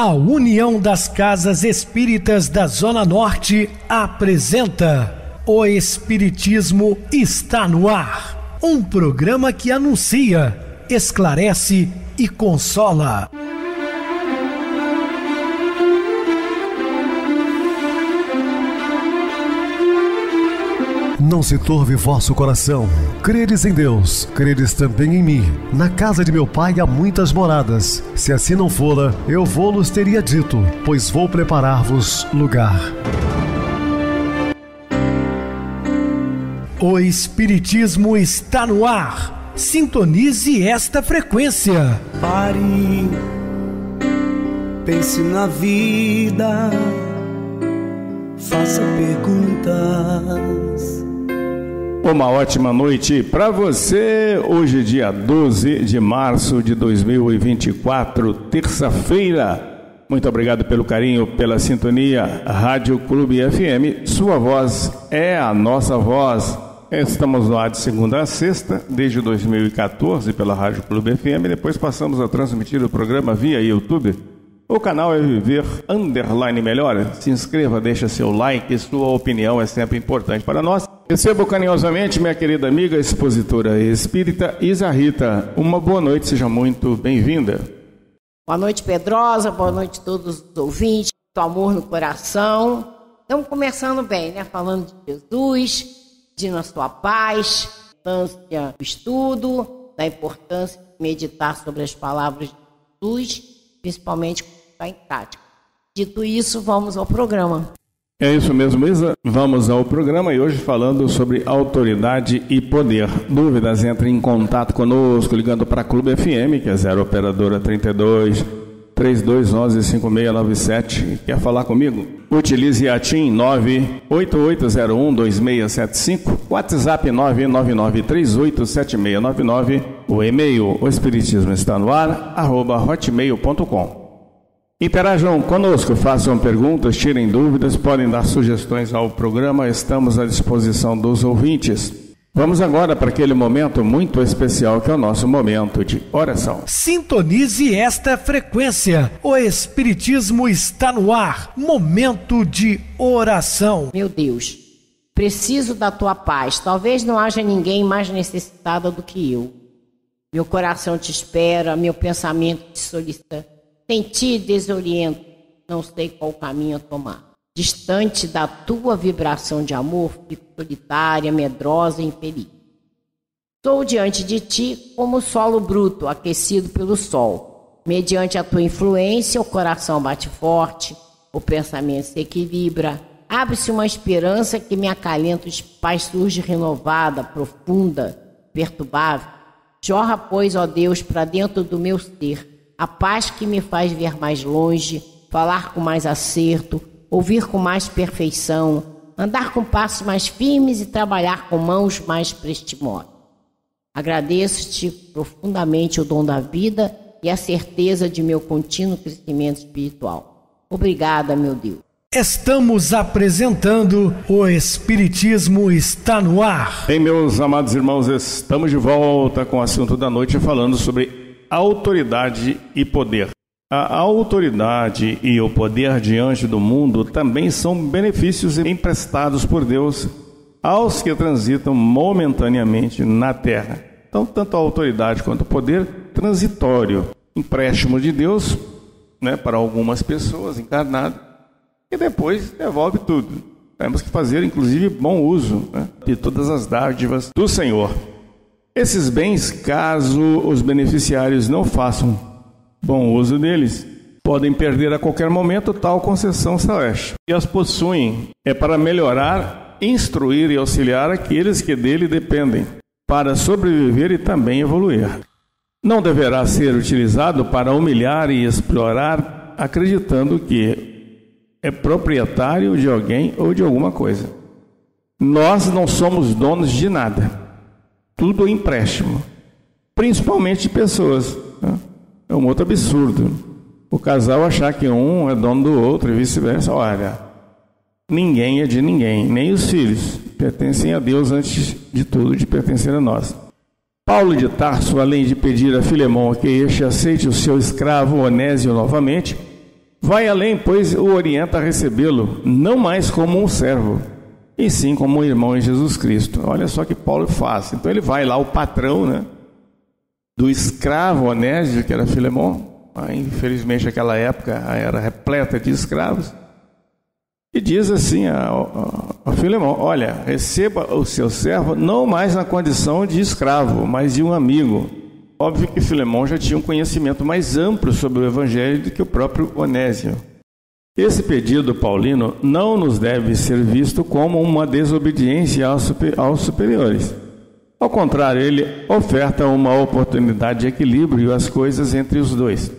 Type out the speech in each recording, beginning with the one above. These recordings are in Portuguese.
A União das Casas Espíritas da Zona Norte apresenta O Espiritismo está no ar. Um programa que anuncia, esclarece e consola. Não se turve vosso coração. Credes em Deus, credes também em mim. Na casa de meu pai há muitas moradas. Se assim não fora, eu vou-los teria dito, pois vou preparar-vos lugar. O Espiritismo está no ar. Sintonize esta frequência. Pare, pense na vida, faça perguntas. Uma ótima noite para você. Hoje, dia 12 de março de 2024, terça-feira. Muito obrigado pelo carinho, pela sintonia. Rádio Clube FM, sua voz é a nossa voz. Estamos no ar de segunda a sexta, desde 2014, pela Rádio Clube FM. Depois passamos a transmitir o programa via YouTube. O canal é Viver _ Melhor. Se inscreva, deixa seu like, sua opinião é sempre importante para nós. Recebo carinhosamente minha querida amiga, expositora espírita Isa Rita. Uma boa noite, seja muito bem-vinda. Boa noite, Pedrosa, boa noite a todos os ouvintes, do amor no coração. Estamos começando bem, né? Falando de Jesus, de na sua paz, da importância do estudo, da importância de meditar sobre as palavras de Jesus, principalmente quando está em prática. Dito isso, vamos ao programa. É isso mesmo, Isa. Vamos ao programa e hoje falando sobre autoridade e poder. Dúvidas, entre em contato conosco ligando para a Clube FM, que é 0 operadora 32 3211 5697. Quer falar comigo? Utilize a TIM 988012675, WhatsApp 999387699, o e-mail o espiritismo está no ar @hotmail.com. Interajam conosco, façam perguntas, tirem dúvidas, podem dar sugestões ao programa, estamos à disposição dos ouvintes. Vamos agora para aquele momento muito especial que é o nosso momento de oração. Sintonize esta frequência. O Espiritismo está no ar. Momento de oração. Meu Deus, preciso da tua paz. Talvez não haja ninguém mais necessitado do que eu. Meu coração te espera, meu pensamento te solicita. Sem ti desoriento, não sei qual caminho a tomar. Distante da tua vibração de amor, fico solitária, medrosa e infeliz. Sou diante de ti como solo bruto, aquecido pelo sol. Mediante a tua influência, o coração bate forte, o pensamento se equilibra. Abre-se uma esperança que me acalenta, a paz surge renovada, profunda, perturbável. Jorra, pois, ó Deus, para dentro do meu ser, a paz que me faz ver mais longe, falar com mais acerto, ouvir com mais perfeição, andar com passos mais firmes e trabalhar com mãos mais prestimosas. Agradeço-te profundamente o dom da vida e a certeza de meu contínuo crescimento espiritual. Obrigada, meu Deus. Estamos apresentando O Espiritismo está no ar. Bem, meus amados irmãos, estamos de volta com o assunto da noite falando sobre autoridade e poder. A autoridade e o poder diante do mundo também são benefícios emprestados por Deus aos que transitam momentaneamente na terra. Então, tanto a autoridade quanto o poder transitório, empréstimo de Deus, né, para algumas pessoas encarnadas, e depois devolve tudo. Temos que fazer, inclusive, bom uso, né, de todas as dádivas do Senhor. Esses bens, caso os beneficiários não façam bom uso deles, podem perder a qualquer momento tal concessão celeste. E as possuem para melhorar, instruir e auxiliar aqueles que dele dependem, para sobreviver e também evoluir. Não deverá ser utilizado para humilhar e explorar, acreditando que é proprietário de alguém ou de alguma coisa. Nós não somos donos de nada. Tudo é empréstimo, principalmente de pessoas, né? É um outro absurdo o casal achar que um é dono do outro e vice-versa. Olha, ninguém é de ninguém, nem os filhos pertencem a Deus antes de tudo de pertencer a nós. Paulo de Tarso, além de pedir a Filemão que este aceite o seu escravo Onésio novamente, Vai além, pois o orienta a recebê-lo, não mais como um servo, e sim como um irmão em Jesus Cristo. Olha só que Paulo faz. Então ele vai lá, o patrão, né, do escravo Onésio, que era Filemon. Infelizmente aquela época era repleta de escravos. E diz assim a Filemon: olha, receba o seu servo não mais na condição de escravo, mas de um amigo. Óbvio que Filemon já tinha um conhecimento mais amplo sobre o Evangelho do que o próprio Onésio. Esse pedido paulino não nos deve ser visto como uma desobediência aos superiores. Ao contrário, ele oferta uma oportunidade de equilíbrio às coisas entre os dois.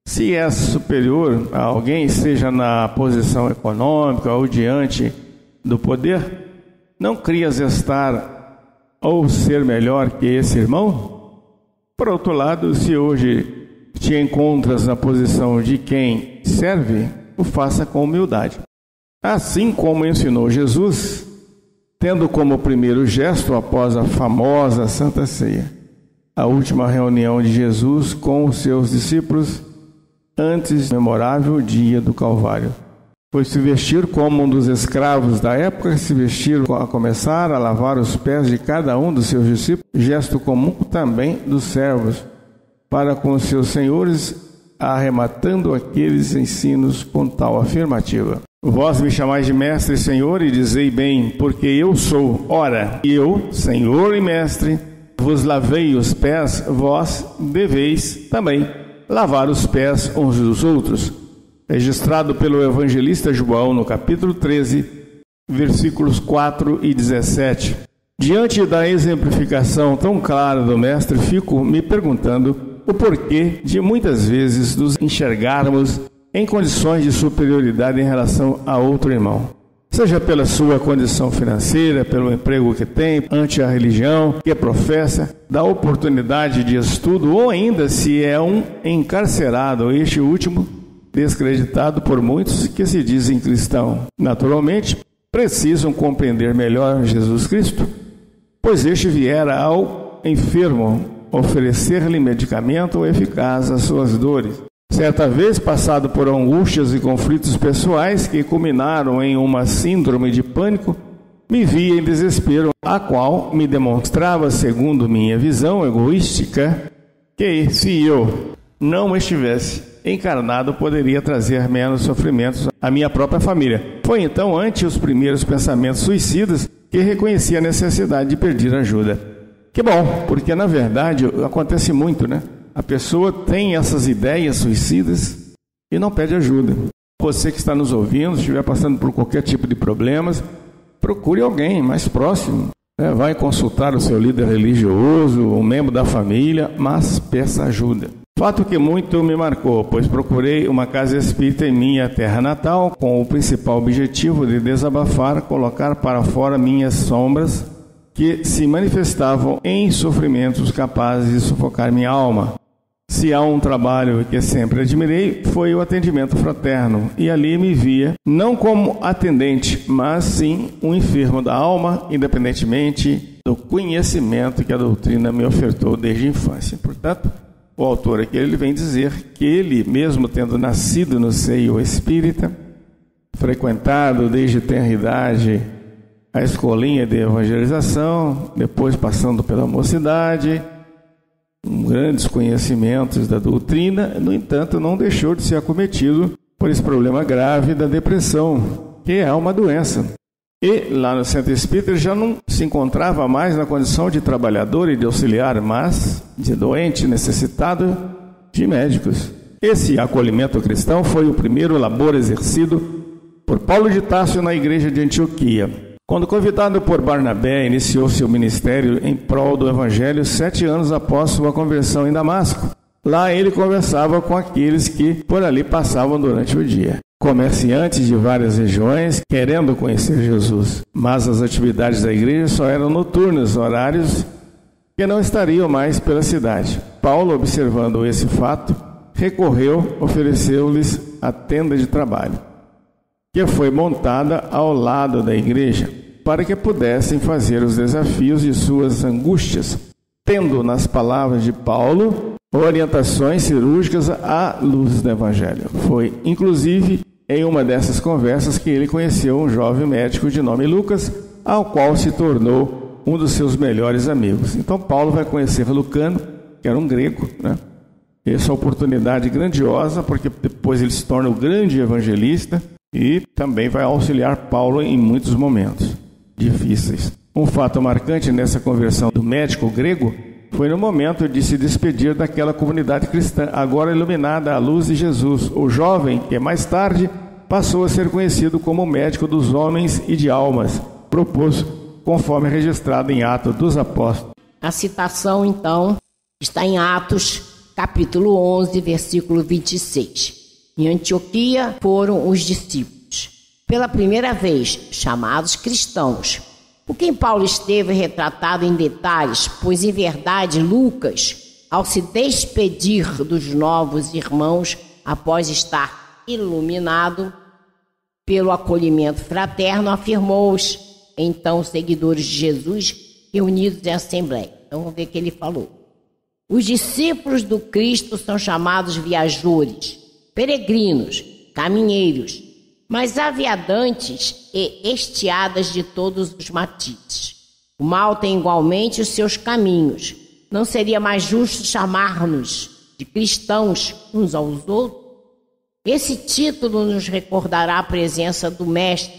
Se é superior a alguém, seja na posição econômica ou diante do poder, não crias estar ou ser melhor que esse irmão? Por outro lado, se hoje te encontras na posição de quem serve, o faça com humildade. Assim como ensinou Jesus, tendo como primeiro gesto após a famosa Santa Ceia, a última reunião de Jesus com os seus discípulos antes do memorável dia do Calvário. Foi se vestir como um dos escravos da época, se vestir a começar a lavar os pés de cada um dos seus discípulos, gesto comum também dos servos, para com os seus senhores, arrematando aqueles ensinos com tal afirmativa: vós me chamais de mestre e senhor, e dizei bem, porque eu sou. Ora, eu, senhor e mestre, vos lavei os pés, vós deveis também lavar os pés uns dos outros. Registrado pelo evangelista João no capítulo 13, versículos 4 e 17. Diante da exemplificação tão clara do mestre, fico me perguntando o porquê de muitas vezes nos enxergarmos em condições de superioridade em relação a outro irmão. Seja pela sua condição financeira, pelo emprego que tem, ante a religião que professa, da oportunidade de estudo, ou ainda se é um encarcerado, este último descreditado por muitos que se dizem cristãos. Naturalmente, precisam compreender melhor Jesus Cristo, pois este viera ao enfermo oferecer-lhe medicamento eficaz às suas dores. Certa vez, passado por angústias e conflitos pessoais que culminaram em uma síndrome de pânico, me vi em desespero, a qual me demonstrava, segundo minha visão egoística, que se eu não estivesse encarnado, poderia trazer menos sofrimentos à minha própria família. Foi então, ante os primeiros pensamentos suicidas, que reconheci a necessidade de pedir ajuda. Que bom, porque na verdade acontece muito, né? A pessoa tem essas ideias suicidas e não pede ajuda. Você que está nos ouvindo, se estiver passando por qualquer tipo de problemas, procure alguém mais próximo. Vai consultar o seu líder religioso, um membro da família, mas peça ajuda. Fato que muito me marcou, pois procurei uma casa espírita em minha terra natal com o principal objetivo de desabafar, colocar para fora minhas sombras que se manifestavam em sofrimentos capazes de sufocar minha alma. Se há um trabalho que sempre admirei, foi o atendimento fraterno, e ali me via não como atendente, mas sim um enfermo da alma, independentemente do conhecimento que a doutrina me ofertou desde a infância. Portanto, o autor aqui ele vem dizer que ele, mesmo tendo nascido no seio espírita, frequentado desde tenra idade a escolinha de evangelização, depois passando pela mocidade, grandes conhecimentos da doutrina, no entanto, não deixou de ser acometido por esse problema grave da depressão, que é uma doença. E lá no centro espírita ele já não se encontrava mais na condição de trabalhador e de auxiliar, mas de doente, necessitado de médicos. Esse acolhimento cristão foi o primeiro labor exercido por Paulo de Tarso na igreja de Antioquia. Quando convidado por Barnabé, iniciou seu ministério em prol do Evangelho 7 anos após sua conversão em Damasco. Lá ele conversava com aqueles que por ali passavam durante o dia. Comerciantes de várias regiões querendo conhecer Jesus. Mas as atividades da igreja só eram noturnas, horários que não estariam mais pela cidade. Paulo, observando esse fato, recorreu, ofereceu-lhes a tenda de trabalho, que foi montada ao lado da igreja, para que pudessem fazer os desafios de suas angústias, tendo nas palavras de Paulo orientações cirúrgicas à luz do Evangelho. Foi, inclusive, em uma dessas conversas que ele conheceu um jovem médico de nome Lucas, ao qual se tornou um dos seus melhores amigos. Então Paulo vai conhecer Lucano, que era um grego, né? Essa oportunidade grandiosa, porque depois ele se torna o grande evangelista e também vai auxiliar Paulo em muitos momentos difíceis. Um fato marcante nessa conversão do médico grego foi no momento de se despedir daquela comunidade cristã, agora iluminada à luz de Jesus. O jovem, que mais tarde passou a ser conhecido como médico dos homens e de almas, propôs, conforme registrado em Atos dos Apóstolos. A citação, então, está em Atos, capítulo 11, versículo 26. Em Antioquia foram os discípulos, pela primeira vez chamados cristãos, por quem Paulo esteve retratado em detalhes, pois em verdade Lucas, ao se despedir dos novos irmãos, após estar iluminado pelo acolhimento fraterno, afirmou-os então os seguidores de Jesus reunidos em assembleia. Então vamos ver o que ele falou. Os discípulos do Cristo são chamados viajores, peregrinos, caminheiros, mas aviadantes e estiadas de todos os matizes. O mal tem igualmente os seus caminhos. Não seria mais justo chamar-nos de cristãos uns aos outros? Esse título nos recordará a presença do Mestre,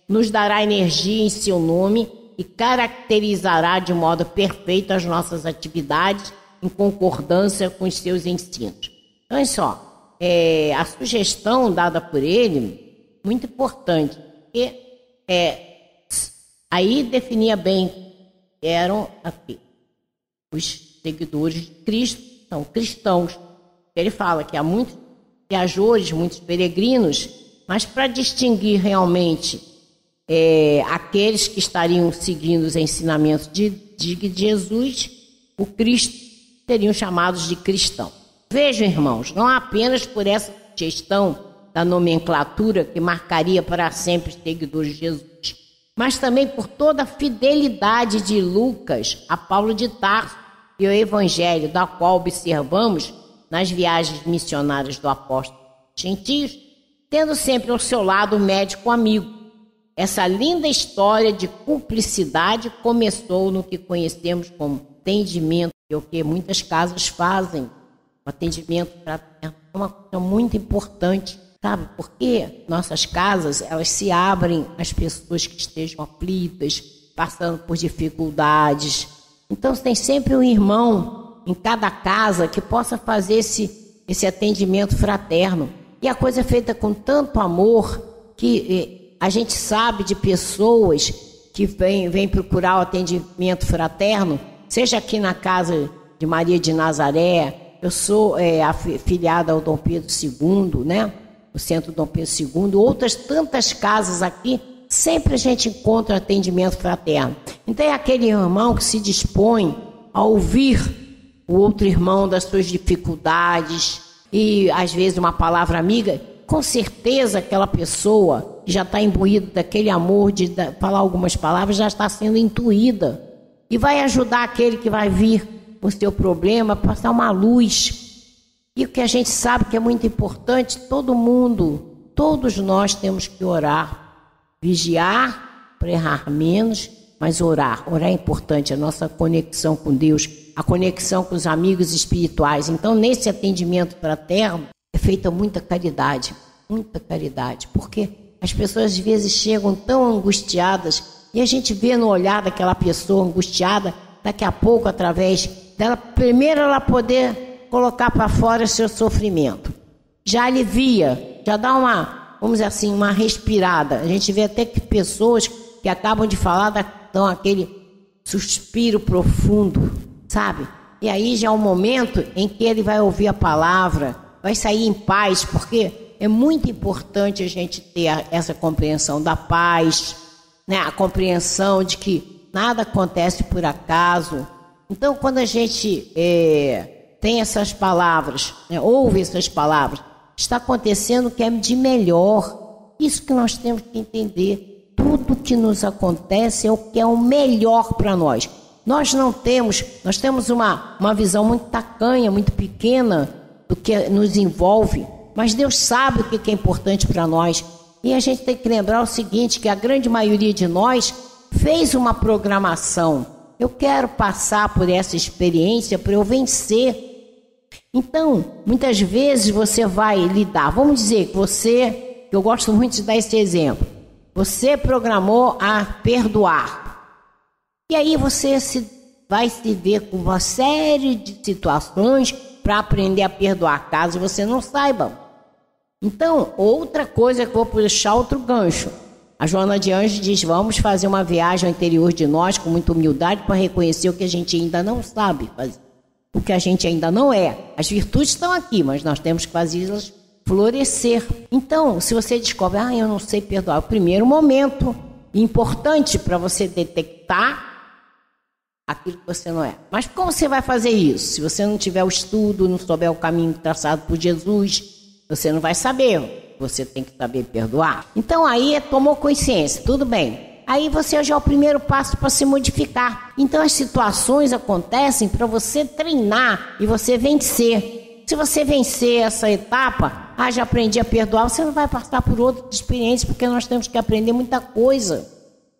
nos dará energia em seu nome e caracterizará de modo perfeito as nossas atividades em concordância com os seus ensinos. Então, é só, a sugestão dada por ele, muito importante, porque aí definia bem, eram aqui, os seguidores de Cristo, são cristãos. Ele fala que há muitos viajores, muitos peregrinos, mas para distinguir realmente aqueles que estariam seguindo os ensinamentos de Jesus, o Cristo, seriam chamados de cristãos. Vejam, irmãos, não apenas por essa sugestão da nomenclatura que marcaria para sempre os seguidores de Jesus, mas também por toda a fidelidade de Lucas a Paulo de Tarso e ao Evangelho, da qual observamos nas viagens missionárias do apóstolo gentios, tendo sempre ao seu lado o médico amigo. Essa linda história de cumplicidade começou no que conhecemos como atendimento, que é o que muitas casas fazem, o atendimento fraterno. É uma coisa muito importante, sabe? Porque nossas casas, elas se abrem às pessoas que estejam aflitas, passando por dificuldades. Então tem sempre um irmão em cada casa que possa fazer esse atendimento fraterno. E a coisa é feita com tanto amor que a gente sabe de pessoas que vêm procurar o atendimento fraterno, seja aqui na casa de Maria de Nazaré. Eu sou afiliada ao Dom Pedro II, né? O Centro Dom Pedro II, outras tantas casas aqui, sempre a gente encontra atendimento fraterno. Então é aquele irmão que se dispõe a ouvir o outro irmão das suas dificuldades e às vezes uma palavra amiga. Com certeza aquela pessoa que já está imbuída daquele amor de falar algumas palavras, já está sendo intuída e vai ajudar aquele que vai vir com o seu problema, passar uma luz. E o que a gente sabe que é muito importante, todos nós temos que orar, vigiar, errar menos, mas orar. Orar é importante, a nossa conexão com Deus, a conexão com os amigos espirituais. Então, nesse atendimento fraterno, é feita muita caridade, porque as pessoas às vezes chegam tão angustiadas e a gente vê no olhar daquela pessoa angustiada, daqui a pouco, através dela, primeiro ela poder colocar para fora o seu sofrimento. Já alivia, já dá vamos dizer assim, uma respirada. A gente vê até que pessoas que acabam de falar dão aquele suspiro profundo, sabe? E aí já é o momento em que ele vai ouvir a palavra, vai sair em paz, porque é muito importante a gente ter essa compreensão da paz, né? A compreensão de que nada acontece por acaso. Então, quando a gente tem essas palavras, né? Ouve essas palavras, está acontecendo o que é de melhor. Isso que nós temos que entender. Tudo que nos acontece é o que é o melhor para nós. Nós temos uma visão muito tacanha, muito pequena do que nos envolve, mas Deus sabe o que é importante para nós. E a gente tem que lembrar o seguinte, que a grande maioria de nós fez uma programação. Eu quero passar por essa experiência para eu vencer. Então, muitas vezes você vai lidar, vamos dizer que eu gosto muito de dar esse exemplo, você programou a perdoar. E aí você vai se ver com uma série de situações para aprender a perdoar, caso você não saiba. Então, outra coisa que eu vou puxar outro gancho. A Joana de Anjos diz, vamos fazer uma viagem ao interior de nós com muita humildade para reconhecer o que a gente ainda não sabe fazer, o que a gente ainda não é. As virtudes estão aqui, mas nós temos que fazê-las florescer. Então, se você descobre, eu não sei perdoar, é o primeiro momento importante para você detectar aquilo que você não é. Mas como você vai fazer isso? Se você não tiver o estudo, não souber o caminho traçado por Jesus, você não vai saber. Você tem que saber perdoar. Então aí tomou consciência, tudo bem. Aí você já é o primeiro passo para se modificar. Então as situações acontecem para você treinar e você vencer. Se você vencer essa etapa, já aprendi a perdoar, você não vai passar por outra experiência, porque nós temos que aprender muita coisa.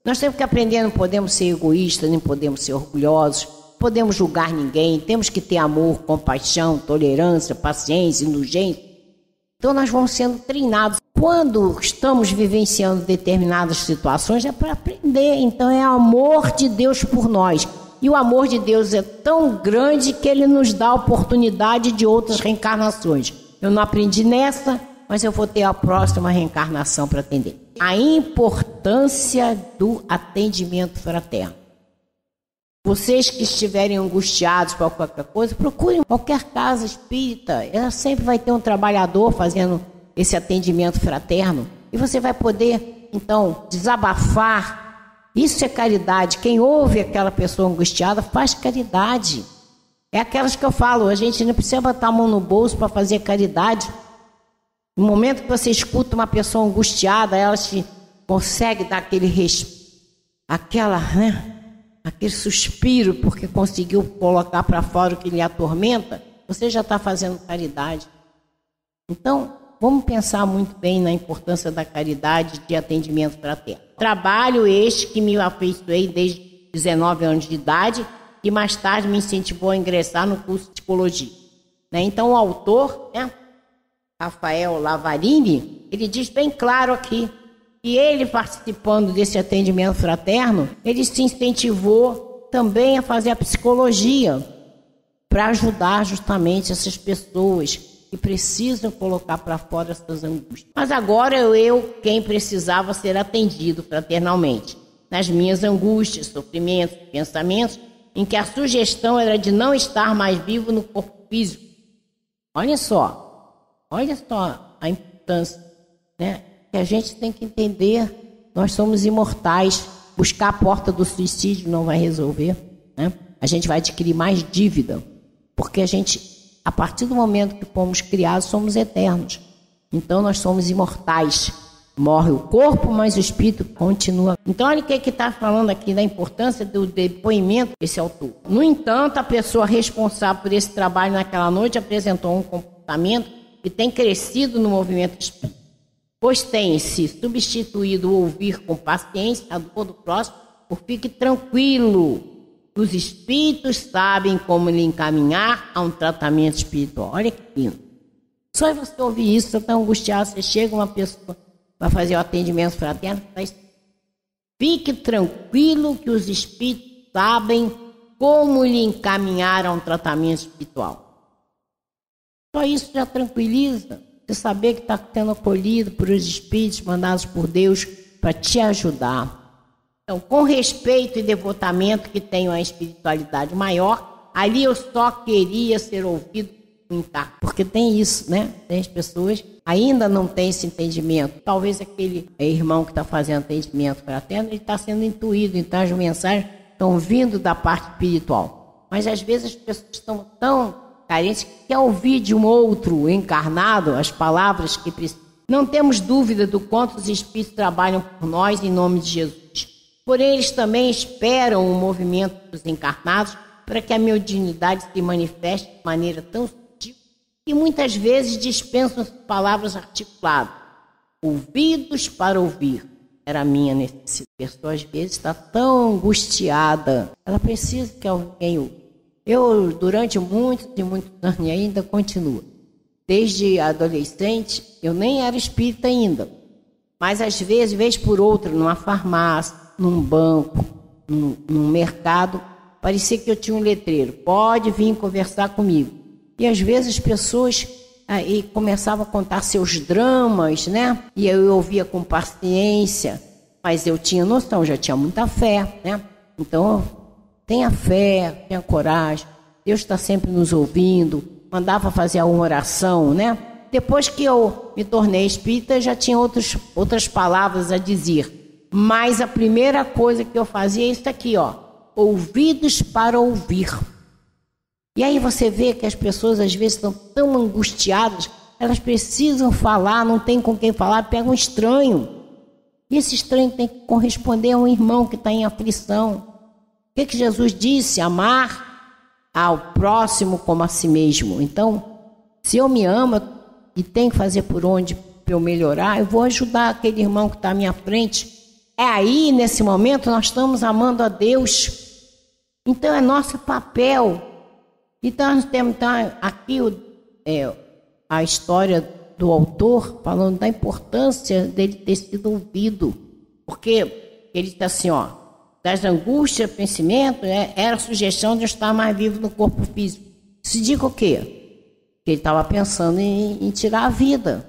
Nós temos que aprender, não podemos ser egoístas, nem podemos ser orgulhosos, não podemos julgar ninguém, temos que ter amor, compaixão, tolerância, paciência, indulgência. Então nós vamos sendo treinados. Quando estamos vivenciando determinadas situações é para aprender. Então é amor de Deus por nós. E o amor de Deus é tão grande que Ele nos dá a oportunidade de outras reencarnações. Eu não aprendi nessa, mas eu vou ter a próxima reencarnação para atender. A importância do atendimento fraterno. Vocês que estiverem angustiados por qualquer coisa, procurem qualquer casa espírita. Ela sempre vai ter um trabalhador fazendo esse atendimento fraterno. E você vai poder, então, desabafar. Isso é caridade. Quem ouve aquela pessoa angustiada faz caridade. É aquelas que eu falo, a gente não precisa botar a mão no bolso para fazer caridade. No momento que você escuta uma pessoa angustiada, ela te consegue dar aquele aquele suspiro porque conseguiu colocar para fora o que lhe atormenta, você já está fazendo caridade. Então, vamos pensar muito bem na importância da caridade de atendimento fraterno. Trabalho este que me afeiçoei desde 19 anos de idade e mais tarde me incentivou a ingressar no curso de psicologia. Então, o autor, Rafael Lavarini, ele diz bem claro aqui, e ele, participando desse atendimento fraterno, ele se incentivou também a fazer a psicologia para ajudar justamente essas pessoas que precisam colocar para fora essas angústias. Mas agora quem precisava ser atendido fraternalmente, nas minhas angústias, sofrimentos, pensamentos, em que a sugestão era de não estar mais vivo no corpo físico. Olha só a importância, que a gente tem que entender, nós somos imortais, buscar a porta do suicídio não vai resolver, a gente vai adquirir mais dívida, porque a partir do momento que fomos criados, somos eternos, então nós somos imortais, morre o corpo, mas o espírito continua. Então olha o que está falando aqui da importância do depoimento desse autor. No entanto, a pessoa responsável por esse trabalho naquela noite apresentou um comportamento que tem crescido no movimento espírita, pois tem se substituído o ouvir com paciência a dor do próximo por fique tranquilo. Os espíritos sabem como lhe encaminhar a um tratamento espiritual. Olha que lindo. Só você ouvir isso, você está angustiado, você chega uma pessoa para fazer o atendimento fraterno, fique tranquilo que os espíritos sabem como lhe encaminhar a um tratamento espiritual. Só isso já tranquiliza. Você saber que está sendo acolhido por os espíritos mandados por Deus para te ajudar. Então, com respeito e devotamento que tenho à espiritualidade maior, ali eu só queria ser ouvido intacto. Porque tem isso, Tem as pessoas ainda não têm esse entendimento. Talvez aquele irmão que está fazendo atendimento fraterno, ele está sendo intuído, então as mensagens estão vindo da parte espiritual. Mas às vezes as pessoas estão tão carentes que quer ouvir de um outro encarnado as palavras que precisam. Não temos dúvida do quanto os espíritos trabalham por nós em nome de Jesus. porém eles também esperam o movimento dos encarnados para que a mediunidade se manifeste de maneira tão sutil que muitas vezes dispensam palavras articuladas. Ouvidos para ouvir. Era a minha necessidade. A pessoa às vezes está tão angustiada, ela precisa que alguém ouça. Eu, durante muitos e muitos anos, e ainda continuo. Desde adolescente, eu nem era espírita ainda. Mas às vezes, vez por outra, numa farmácia, num banco, num mercado, parecia que eu tinha um letreiro. Pode vir conversar comigo. E às vezes as pessoas aí começavam a contar seus dramas, né? E eu ouvia com paciência, mas eu tinha noção, já tinha muita fé, né? Então, tenha fé, tenha coragem. Deus está sempre nos ouvindo. Mandava fazer uma oração, né? Depois que eu me tornei espírita, já tinha outras palavras a dizer. Mas a primeira coisa que eu fazia é isso aqui, ó. Ouvidos para ouvir. E aí você vê que as pessoas às vezes estão tão angustiadas, elas precisam falar, não tem com quem falar, pega um estranho. E esse estranho tem que corresponder a um irmão que está em aflição. O que Jesus disse? Amar ao próximo como a si mesmo. Então, se eu me amo e tenho que fazer por onde para eu melhorar, eu vou ajudar aquele irmão que está à minha frente. É aí, nesse momento, nós estamos amando a Deus. Então, é nosso papel. Então, nós temos aqui a história do autor falando da importância dele ter sido ouvido. Porque ele diz assim, ó, das angústias, pensamento, era a sugestão de eu estar mais vivo no corpo físico. Se diga o quê? Que ele estava pensando em tirar a vida.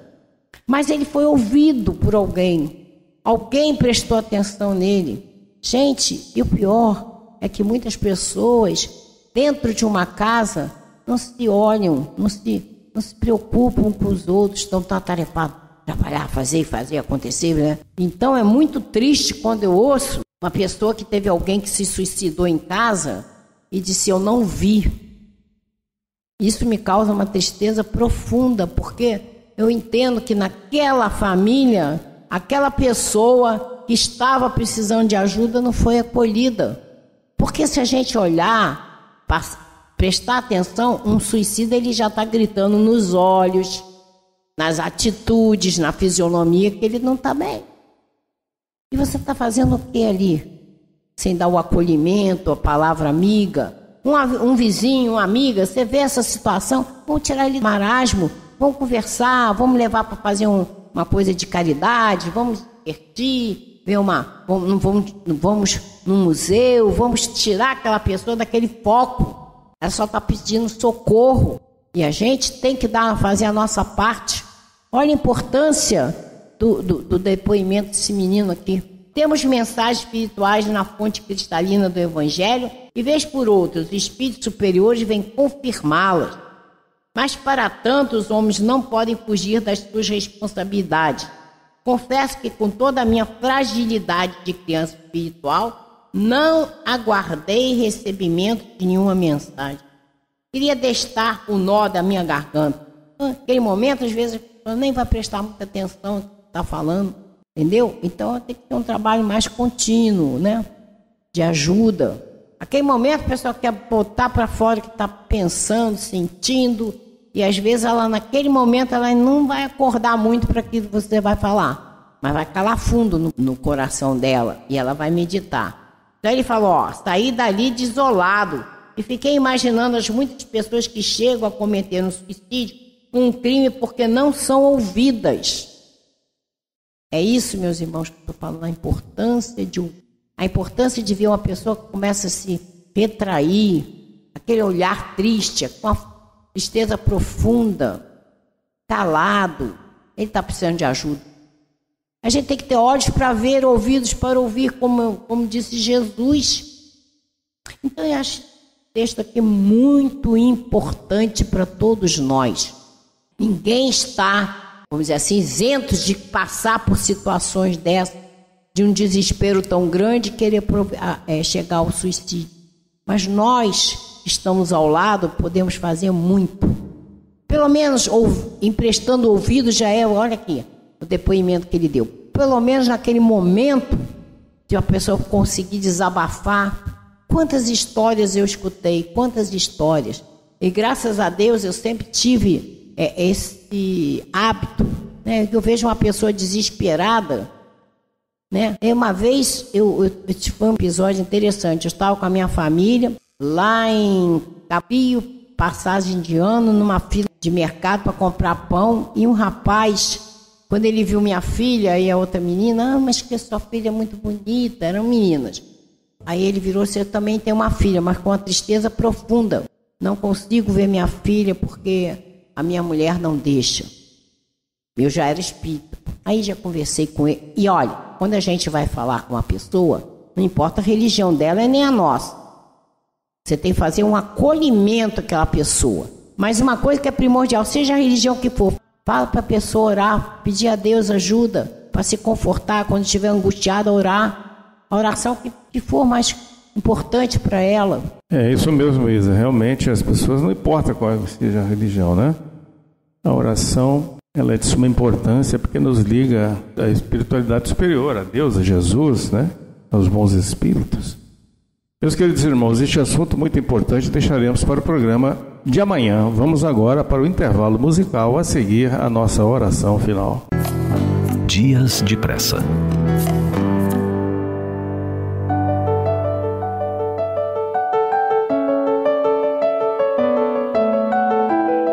Mas ele foi ouvido por alguém. Alguém prestou atenção nele. Gente, e o pior é que muitas pessoas dentro de uma casa não se olham, não se preocupam com os outros, estão tão atarefados, trabalhar, fazer acontecer, né? Então é muito triste quando eu ouço uma pessoa que teve alguém que se suicidou em casa e disse, eu não vi. Isso me causa uma tristeza profunda, porque eu entendo que naquela família, aquela pessoa que estava precisando de ajuda não foi acolhida. Porque se a gente olhar, prestar atenção, um suicida ele já está gritando nos olhos, nas atitudes, na fisionomia, que ele não está bem. E você está fazendo o que ali? Sem dar o acolhimento, a palavra amiga. Um vizinho, uma amiga, você vê essa situação, vamos tirar ele do marasmo, vamos conversar, vamos levar para fazer uma coisa de caridade, vamos divertir, vamos num museu, vamos tirar aquela pessoa daquele foco. Ela só está pedindo socorro. E a gente tem que fazer a nossa parte. Olha a importância do depoimento desse menino aqui. Temos mensagens espirituais na fonte cristalina do Evangelho e, vez por outra, os espíritos superiores vêm confirmá-las. Mas, para tanto, os homens não podem fugir das suas responsabilidades. Confesso que, com toda a minha fragilidade de criança espiritual, não aguardei recebimento de nenhuma mensagem. Queria destar o nó da minha garganta. Naquele momento, às vezes, a pessoa nem vai prestar muita atenção no que está falando, entendeu? Então, tem que ter um trabalho mais contínuo, né? De ajuda. Naquele momento, a pessoa quer botar para fora o que está pensando, sentindo, e às vezes, naquele momento, ela não vai acordar muito para aquilo que você vai falar, mas vai calar fundo no coração dela, e ela vai meditar. Então, ele falou, saí dali desolado, e fiquei imaginando as muitas pessoas que chegam a cometer um suicídio, um crime, porque não são ouvidas. É isso, meus irmãos, que eu estou falando, a importância de ver uma pessoa que começa a se retrair, aquele olhar triste, com a tristeza profunda, calado, ele está precisando de ajuda. A gente tem que ter olhos para ver, ouvidos para ouvir, como disse Jesus. Então, eu acho esse texto aqui muito importante para todos nós. Ninguém está, vamos dizer assim, isento de passar por situações dessas, de um desespero tão grande, querer chegar ao suicídio. Mas nós estamos ao lado, podemos fazer muito. Pelo menos emprestando ouvido já olha aqui, o depoimento que ele deu. Pelo menos naquele momento de uma pessoa conseguir desabafar. Quantas histórias eu escutei, quantas histórias. E graças a Deus eu sempre tive esse hábito, né? Eu vejo uma pessoa desesperada, né? E uma vez foi um episódio interessante. Eu estava com a minha família lá em Capio, passagem de ano, numa fila de mercado para comprar pão, e um rapaz, quando ele viu minha filha e a outra menina, mas que sua filha é muito bonita, eram meninas. Aí ele virou-se: eu também tenho uma filha, mas com uma tristeza profunda. Não consigo ver minha filha porque a minha mulher não deixa. Eu já era espírita. Aí já conversei com ele. E olha, quando a gente vai falar com uma pessoa, não importa a religião dela, nem a nossa. Você tem que fazer um acolhimento àquela pessoa. Mas uma coisa que é primordial, seja a religião que for, fala para a pessoa orar, pedir a Deus ajuda para se confortar, quando estiver angustiada, orar. A oração que for mais importante para ela. É isso mesmo, Isa. Realmente as pessoas, não importa qual seja a religião, né? A oração, ela é de suma importância porque nos liga à espiritualidade superior, a Deus, a Jesus, né? Aos bons espíritos. Meus queridos irmãos, este assunto muito importante deixaremos para o programa de amanhã. Vamos agora para o intervalo musical, a seguir a nossa oração final. Dias de Pressa.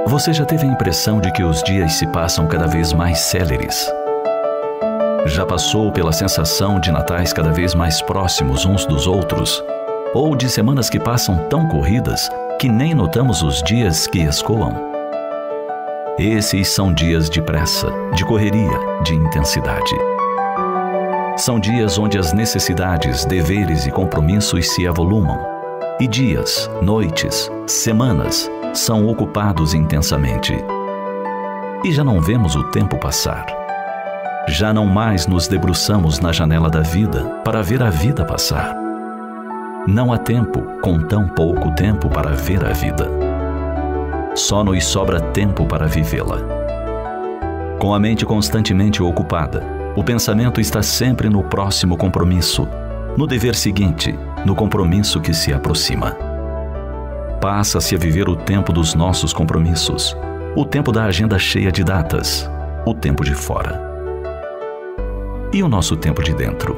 Você já teve a impressão de que os dias se passam cada vez mais céleres? Já passou pela sensação de natais cada vez mais próximos uns dos outros? Ou de semanas que passam tão corridas que nem notamos os dias que escoam? Esses são dias de pressa, de correria, de intensidade. São dias onde as necessidades, deveres e compromissos se avolumam. E dias, noites, semanas são ocupados intensamente. E já não vemos o tempo passar. Já não mais nos debruçamos na janela da vida para ver a vida passar. Não há tempo, com tão pouco tempo, para ver a vida. Só nos sobra tempo para vivê-la. Com a mente constantemente ocupada, o pensamento está sempre no próximo compromisso, no dever seguinte, no compromisso que se aproxima. Passa-se a viver o tempo dos nossos compromissos, o tempo da agenda cheia de datas, o tempo de fora. E o nosso tempo de dentro?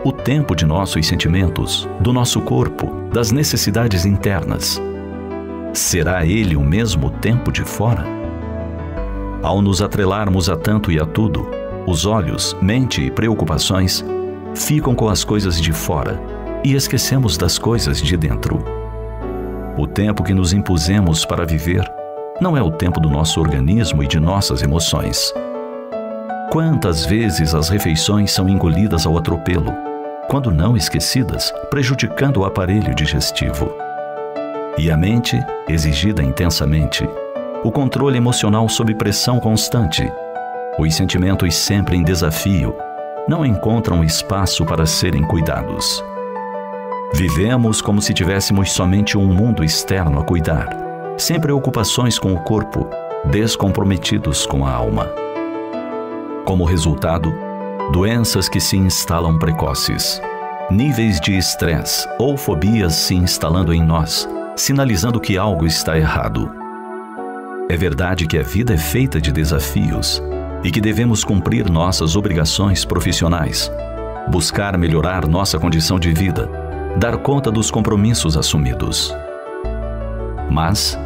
O tempo de nossos sentimentos, do nosso corpo, das necessidades internas. Será ele o mesmo tempo de fora? Ao nos atrelarmos a tanto e a tudo, os olhos, mente e preocupações ficam com as coisas de fora e esquecemos das coisas de dentro. O tempo que nos impusemos para viver não é o tempo do nosso organismo e de nossas emoções. Quantas vezes as refeições são engolidas ao atropelo, quando não esquecidas, prejudicando o aparelho digestivo. E a mente, exigida intensamente, o controle emocional sob pressão constante, os sentimentos sempre em desafio, não encontram espaço para serem cuidados. Vivemos como se tivéssemos somente um mundo externo a cuidar, sem preocupações com o corpo, descomprometidos com a alma. Como resultado, doenças que se instalam precoces, níveis de estresse ou fobias se instalando em nós, sinalizando que algo está errado. É verdade que a vida é feita de desafios e que devemos cumprir nossas obrigações profissionais, buscar melhorar nossa condição de vida, dar conta dos compromissos assumidos. Mas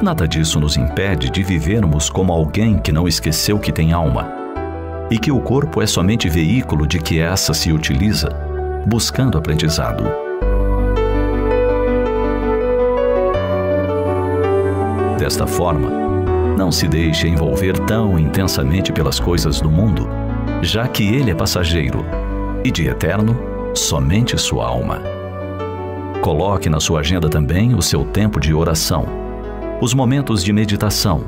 nada disso nos impede de vivermos como alguém que não esqueceu que tem alma e que o corpo é somente veículo de que essa se utiliza, buscando aprendizado. Desta forma, não se deixe envolver tão intensamente pelas coisas do mundo, já que ele é passageiro e de eterno somente sua alma. Coloque na sua agenda também o seu tempo de oração, os momentos de meditação,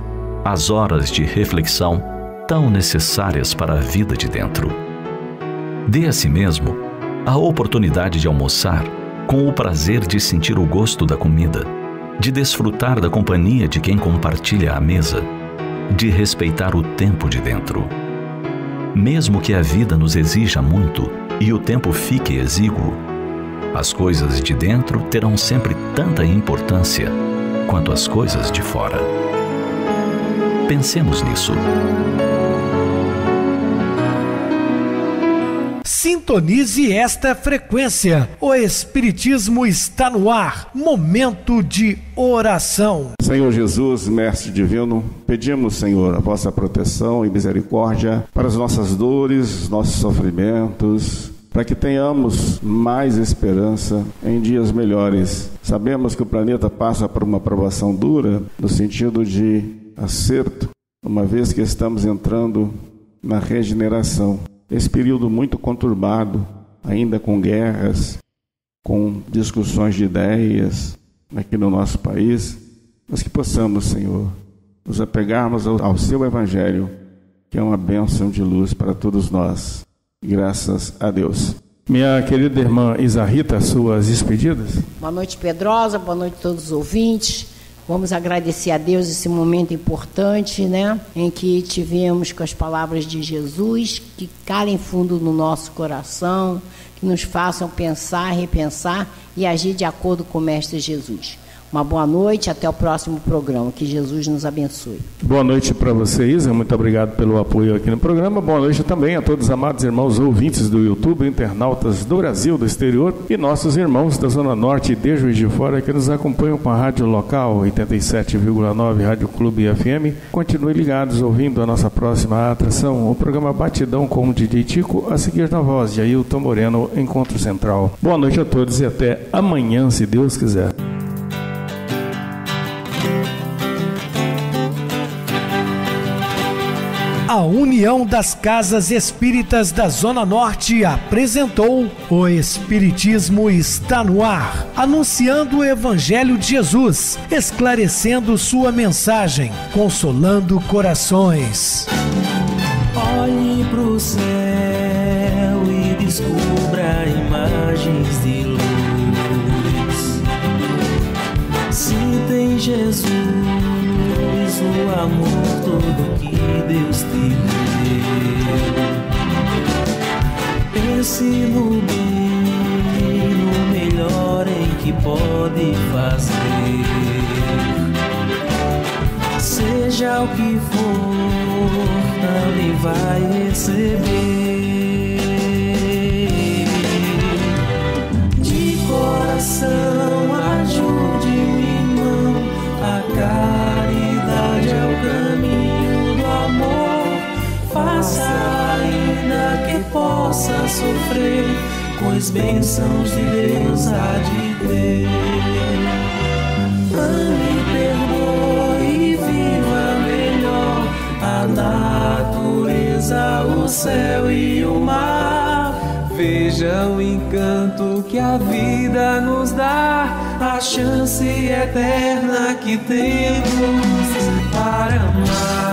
as horas de reflexão tão necessárias para a vida de dentro. Dê a si mesmo a oportunidade de almoçar com o prazer de sentir o gosto da comida, de desfrutar da companhia de quem compartilha a mesa, de respeitar o tempo de dentro. Mesmo que a vida nos exija muito e o tempo fique exíguo, as coisas de dentro terão sempre tanta importância quanto as coisas de fora. Pensemos nisso. Sintonize esta frequência. O Espiritismo está no ar. Momento de oração. Senhor Jesus, Mestre Divino, pedimos, Senhor, a vossa proteção e misericórdia para as nossas dores, nossos sofrimentos, para que tenhamos mais esperança em dias melhores. Sabemos que o planeta passa por uma provação dura, no sentido de acerto, uma vez que estamos entrando na regeneração. Esse período muito conturbado, ainda com guerras, com discussões de ideias aqui no nosso país, mas que possamos, Senhor, nos apegarmos ao Seu Evangelho, que é uma bênção de luz para todos nós. Graças a Deus. Minha querida irmã Isa Rita, suas despedidas. Boa noite, Pedrosa. Boa noite a todos os ouvintes. Vamos agradecer a Deus esse momento importante, né? Em que tivemos com as palavras de Jesus, que calem fundo no nosso coração, que nos façam pensar, repensar e agir de acordo com o Mestre Jesus. Uma boa noite, até o próximo programa. Que Jesus nos abençoe. Boa noite para você, Isa. Muito obrigado pelo apoio aqui no programa. Boa noite também a todos os amados irmãos ouvintes do YouTube, internautas do Brasil, do exterior e nossos irmãos da Zona Norte e de Juiz de Fora que nos acompanham com a rádio local 87,9 Rádio Clube FM. Continuem ligados ouvindo a nossa próxima atração, o programa Batidão com o DJ Tico, a seguir na voz de Ailton Moreno, Encontro Central. Boa noite a todos e até amanhã, se Deus quiser. A União das Casas Espíritas da Zona Norte apresentou O Espiritismo está no ar, anunciando o Evangelho de Jesus, esclarecendo sua mensagem, consolando corações. Olhe pro céu e descubra imagens de luz. Sinta em Jesus o amor todo que Deus te deu. Pense no bem, no melhor em que pode fazer. Seja o que for, também vai receber. De coração, ajude-me, irmão, a caridade é o caminho do amor. Faça ainda que possa sofrer, pois bênçãos de Deus há de ter. Ame, perdoe e viva melhor a natureza, o céu e o mar. Veja o encanto que a vida nos dá, a chance eterna que temos para amar.